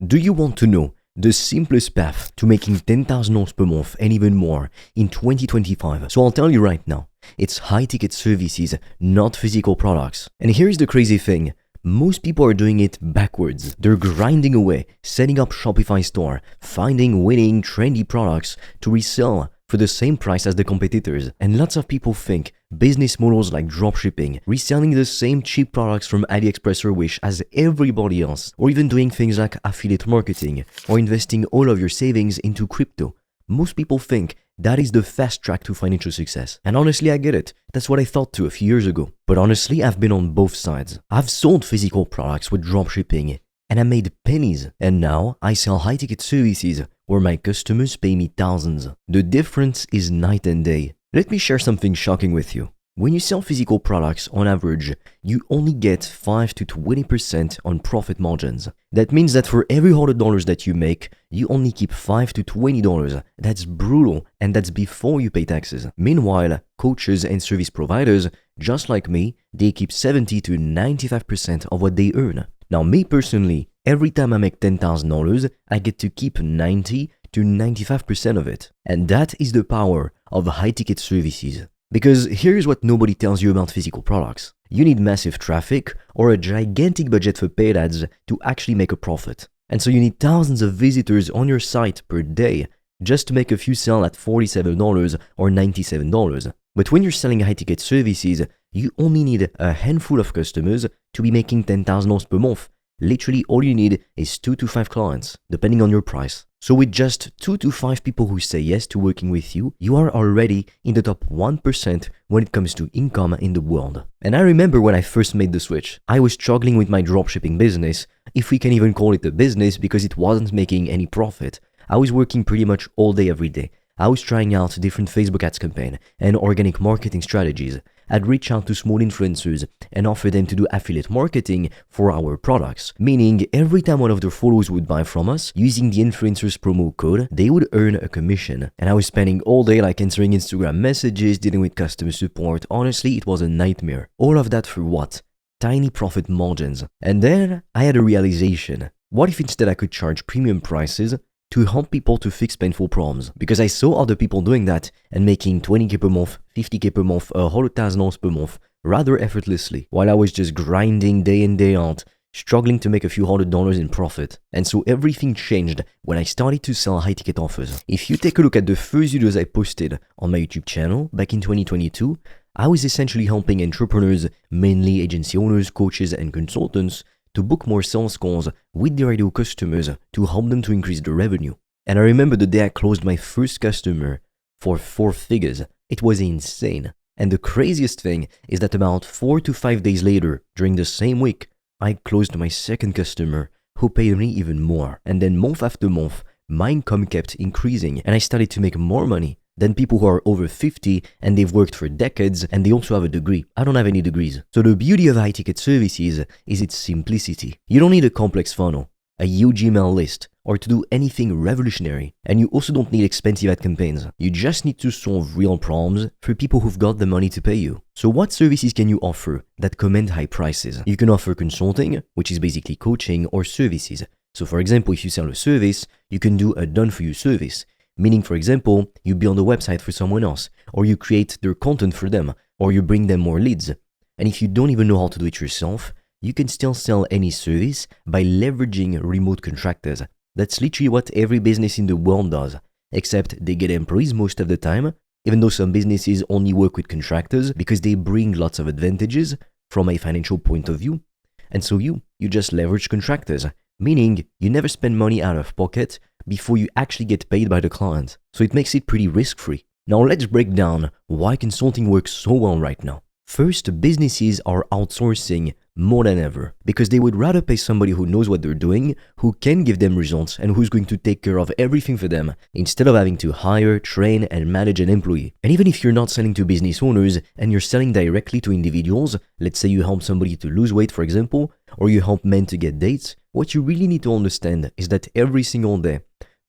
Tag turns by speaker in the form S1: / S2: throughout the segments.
S1: Do you want to know the simplest path to making $10,000 per month and even more in 2025? So I'll tell you right now, it's high-ticket services, not physical products. And here's the crazy thing. Most people are doing it backwards. They're grinding away, setting up Shopify store, finding winning, trendy products to resell for the same price as the competitors. And lots of people think business models like dropshipping, reselling the same cheap products from AliExpress or Wish as everybody else, or even doing things like affiliate marketing, or investing all of your savings into crypto. Most people think that is the fast track to financial success. And honestly, I get it. That's what I thought too a few years ago. But honestly, I've been on both sides. I've sold physical products with dropshipping, and I made pennies. And now I sell high-ticket services where my customers pay me thousands. The difference is night and day. Let me share something shocking with you. When you sell physical products, on average, you only get 5 to 20% on profit margins. That means that for every $100 that you make, you only keep $5 to $20. That's brutal, and that's before you pay taxes. Meanwhile, coaches and service providers, just like me, they keep 70 to 95% of what they earn. Now, me personally, every time I make $10,000, I get to keep 90 to 95% of it. And that is the power of high-ticket services. Because here's what nobody tells you about physical products. You need massive traffic or a gigantic budget for paid ads to actually make a profit. And so you need thousands of visitors on your site per day just to make a few sell at $47 or $97. But when you're selling high-ticket services, you only need a handful of customers to be making $10,000 per month. Literally all you need is 2 to 5 clients, depending on your price. So with just 2 to 5 people who say yes to working with you, you are already in the top 1% when it comes to income in the world. And I remember when I first made the switch, I was struggling with my dropshipping business, if we can even call it a business, because it wasn't making any profit. I was working pretty much all day every day. I was trying out different Facebook ads campaigns and organic marketing strategies. I'd reach out to small influencers and offer them to do affiliate marketing for our products. Meaning, every time one of their followers would buy from us, using the influencer's promo code, they would earn a commission. And I was spending all day like answering Instagram messages, dealing with customer support. Honestly, it was a nightmare. All of that for what? Tiny profit margins. And then I had a realization. What if instead I could charge premium prices to help people to fix painful problems? Because I saw other people doing that and making 20K per month, 50K per month, $100,000 per month rather effortlessly, while I was just grinding day in day out, struggling to make a few $100 in profit. And so everything changed when I started to sell high-ticket offers. If you take a look at the first videos I posted on my YouTube channel back in 2022, I was essentially helping entrepreneurs, mainly agency owners, coaches, and consultants, to book more sales calls with their ideal customers to help them to increase their revenue. And I remember the day I closed my first customer for 4 figures. It was insane. And the craziest thing is that about 4 to 5 days later, during the same week, I closed my second customer who paid me even more. And then month after month, my income kept increasing and I started to make more money than people who are over 50 and they've worked for decades and they also have a degree. I don't have any degrees. So the beauty of high-ticket services is its simplicity. You don't need a complex funnel, a huge email list, or to do anything revolutionary. And you also don't need expensive ad campaigns. You just need to solve real problems for people who've got the money to pay you. So what services can you offer that command high prices? You can offer consulting, which is basically coaching, or services. So for example, if you sell a service, you can do a done-for-you service. Meaning, for example, you build a website for someone else, or you create their content for them, or you bring them more leads. And if you don't even know how to do it yourself, you can still sell any service by leveraging remote contractors. That's literally what every business in the world does, except they get employees most of the time, even though some businesses only work with contractors because they bring lots of advantages from a financial point of view. And so you just leverage contractors, meaning you never spend money out of pocket before you actually get paid by the client. So it makes it pretty risk-free. Now let's break down why consulting works so well right now. First, businesses are outsourcing more than ever because they would rather pay somebody who knows what they're doing, who can give them results, and who's going to take care of everything for them instead of having to hire, train, and manage an employee. And even if you're not selling to business owners and you're selling directly to individuals, let's say you help somebody to lose weight, for example, or you help men to get dates, what you really need to understand is that every single day,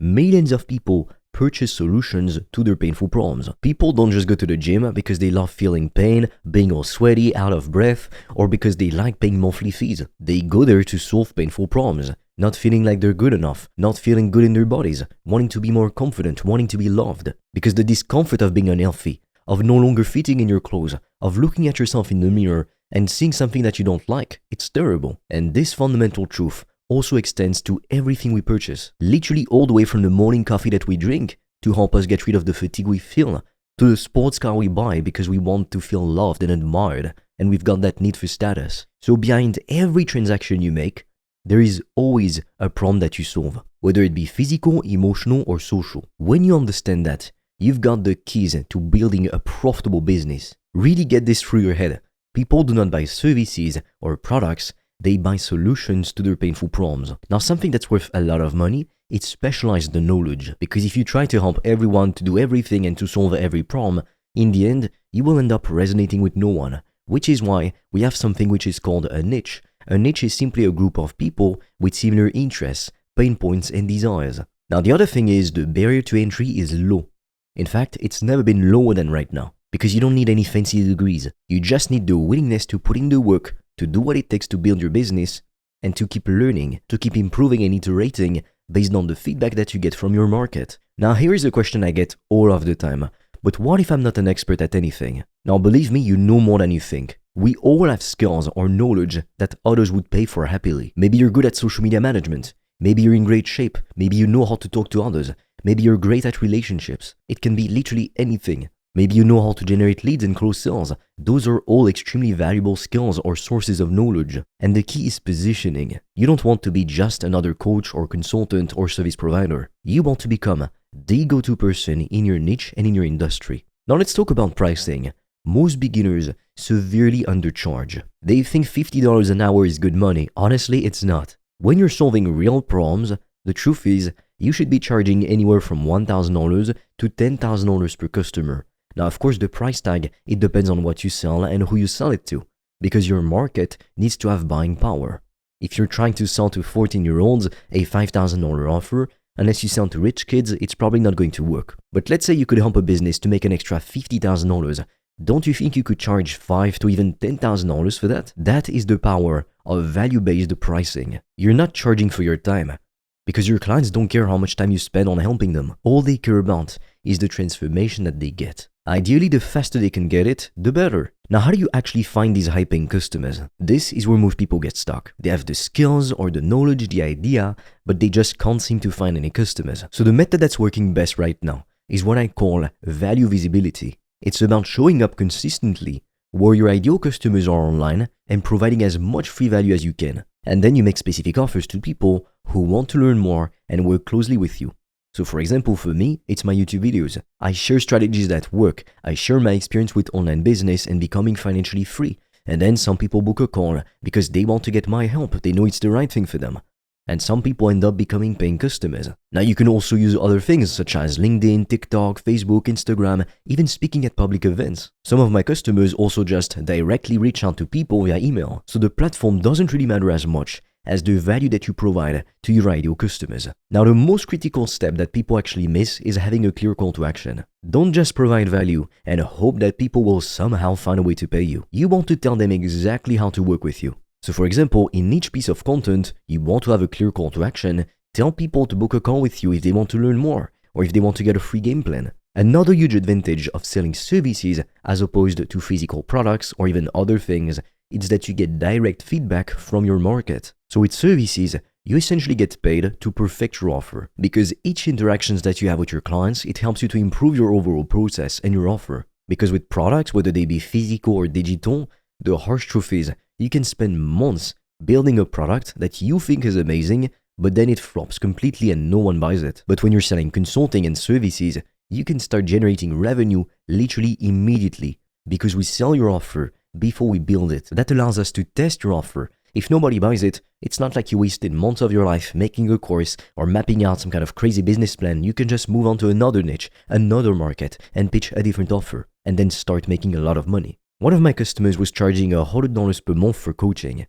S1: millions of people purchase solutions to their painful problems. People don't just go to the gym because they love feeling pain, being all sweaty, out of breath, or because they like paying monthly fees. They go there to solve painful problems. not feeling like they're good enough, not feeling good in their bodies, wanting to be more confident, wanting to be loved. Because the discomfort of being unhealthy, of no longer fitting in your clothes, of looking at yourself in the mirror and seeing something that you don't like, it's terrible. And this fundamental truth also extends to everything we purchase. Literally all the way from the morning coffee that we drink to help us get rid of the fatigue we feel, to the sports car we buy because we want to feel loved and admired, and we've got that need for status. So behind every transaction you make, there is always a problem that you solve, whether it be physical, emotional, or social. When you understand that, you've got the keys to building a profitable business. Really get this through your head. People do not buy services or products, they buy solutions to their painful problems. Now, something that's worth a lot of money, it's specialized knowledge. Because if you try to help everyone to do everything and to solve every problem, in the end, you will end up resonating with no one. Which is why we have something which is called a niche. A niche is simply a group of people with similar interests, pain points, and desires. Now, the other thing is the barrier to entry is low. In fact, it's never been lower than right now. Because you don't need any fancy degrees. You just need the willingness to put in the work, to do what it takes to build your business, and to keep learning, to keep improving and iterating based on the feedback that you get from your market. Now, here is a question I get all of the time. But what if I'm not an expert at anything? Now, believe me, you know more than you think. We all have skills or knowledge that others would pay for happily. Maybe you're good at social media management. Maybe you're in great shape. Maybe you know how to talk to others. Maybe you're great at relationships. It can be literally anything. Maybe you know how to generate leads and close sales. Those are all extremely valuable skills or sources of knowledge. And the key is positioning. You don't want to be just another coach or consultant or service provider. You want to become the go-to person in your niche and in your industry. Now let's talk about pricing. Most beginners severely undercharge. They think $50 an hour is good money. Honestly, it's not. When you're solving real problems, the truth is you should be charging anywhere from $1,000 to $10,000 per customer. Now, of course, the price tag, it depends on what you sell and who you sell it to, because your market needs to have buying power. If you're trying to sell to 14-year-olds a $5,000 offer, unless you sell to rich kids, it's probably not going to work. But let's say you could help a business to make an extra $50,000. Don't you think you could charge $5,000 to even $10,000 for that? That is the power of value-based pricing. You're not charging for your time, because your clients don't care how much time you spend on helping them. All they care about is the transformation that they get. Ideally, the faster they can get it, the better. Now, how do you actually find these high-paying customers? This is where most people get stuck. They have the skills or the knowledge, the idea, but they just can't seem to find any customers. So the method that's working best right now is what I call value visibility. It's about showing up consistently where your ideal customers are online and providing as much free value as you can. And then you make specific offers to people who want to learn more and work closely with you. So for example, for me, it's my YouTube videos. I share strategies that work. I share my experience with online business and becoming financially free. And then some people book a call because they want to get my help. They know it's the right thing for them. And some people end up becoming paying customers. Now you can also use other things such as LinkedIn, TikTok, Facebook, Instagram, even speaking at public events. Some of my customers also just directly reach out to people via email. So the platform doesn't really matter as much as the value that you provide to your ideal customers. Now, the most critical step that people actually miss is having a clear call to action. Don't just provide value and hope that people will somehow find a way to pay you. You want to tell them exactly how to work with you. So for example, in each piece of content, you want to have a clear call to action. Tell people to book a call with you if they want to learn more or if they want to get a free game plan. Another huge advantage of selling services as opposed to physical products or even other things is that you get direct feedback from your market. So with services, you essentially get paid to perfect your offer because each interactions that you have with your clients, it helps you to improve your overall process and your offer. Because with products, whether they be physical or digital, the harsh truth is you can spend months building a product that you think is amazing, but then it flops completely and no one buys it. But when you're selling consulting and services, you can start generating revenue literally immediately because we sell your offer before we build it. That allows us to test your offer. If nobody buys it, it's not like you wasted months of your life making a course or mapping out some kind of crazy business plan. You can just move on to another niche, another market, and pitch a different offer, and then start making a lot of money. One of my customers was charging $100 per month for coaching.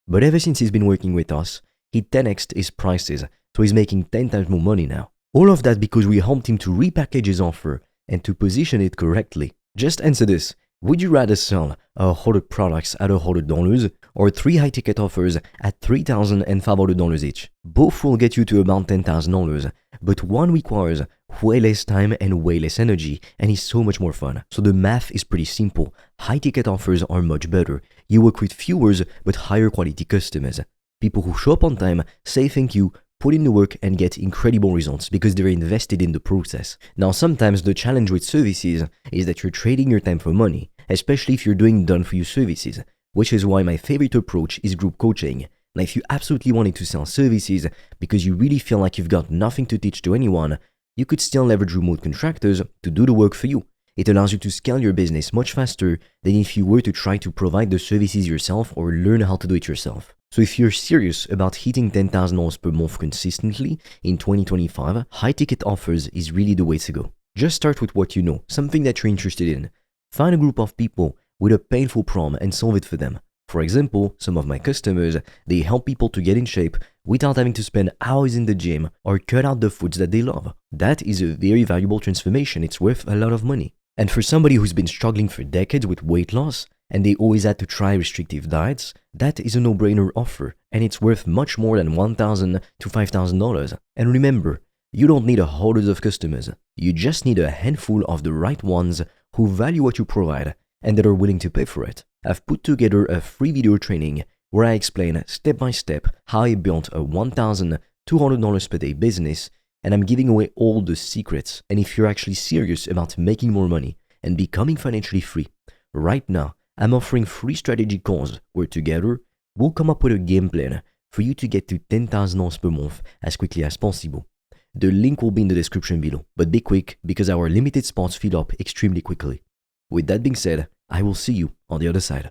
S1: But ever since he's been working with us, he 10x'd his prices, so he's making 10 times more money now. All of that because we helped him to repackage his offer and to position it correctly. Just answer this. Would you rather sell 100 products at $100 or 3 high-ticket offers at $3,500 each? Both will get you to about $10,000, but one requires way less time and way less energy and is so much more fun. So the math is pretty simple. High-ticket offers are much better. You work with fewer but higher quality customers. People who show up on time, say thank you, put in the work and get incredible results because they're invested in the process. Now, sometimes the challenge with services is that you're trading your time for money, especially if you're doing done-for-you services, which is why my favorite approach is group coaching. Now, if you absolutely wanted to sell services because you really feel like you've got nothing to teach to anyone, you could still leverage remote contractors to do the work for you. It allows you to scale your business much faster than if you were to try to provide the services yourself or learn how to do it yourself. So if you're serious about hitting $10,000 per month consistently in 2025, high-ticket offers is really the way to go. Just start with what you know, something that you're interested in. Find a group of people with a painful problem and solve it for them. For example, some of my customers, they help people to get in shape without having to spend hours in the gym or cut out the foods that they love. That is a very valuable transformation. It's worth a lot of money. And for somebody who's been struggling for decades with weight loss, and they always had to try restrictive diets, that is a no-brainer offer, and it's worth much more than $1,000 to $5,000. And remember, you don't need hundreds of customers. You just need a handful of the right ones who value what you provide and that are willing to pay for it. I've put together a free video training where I explain step by step how I built a $1,200 per day business, and I'm giving away all the secrets. And if you're actually serious about making more money and becoming financially free, right now, I'm offering free strategy calls where together, we'll come up with a game plan for you to get to $10,000 per month as quickly as possible. The link will be in the description below, but be quick because our limited spots fill up extremely quickly. With that being said, I will see you on the other side.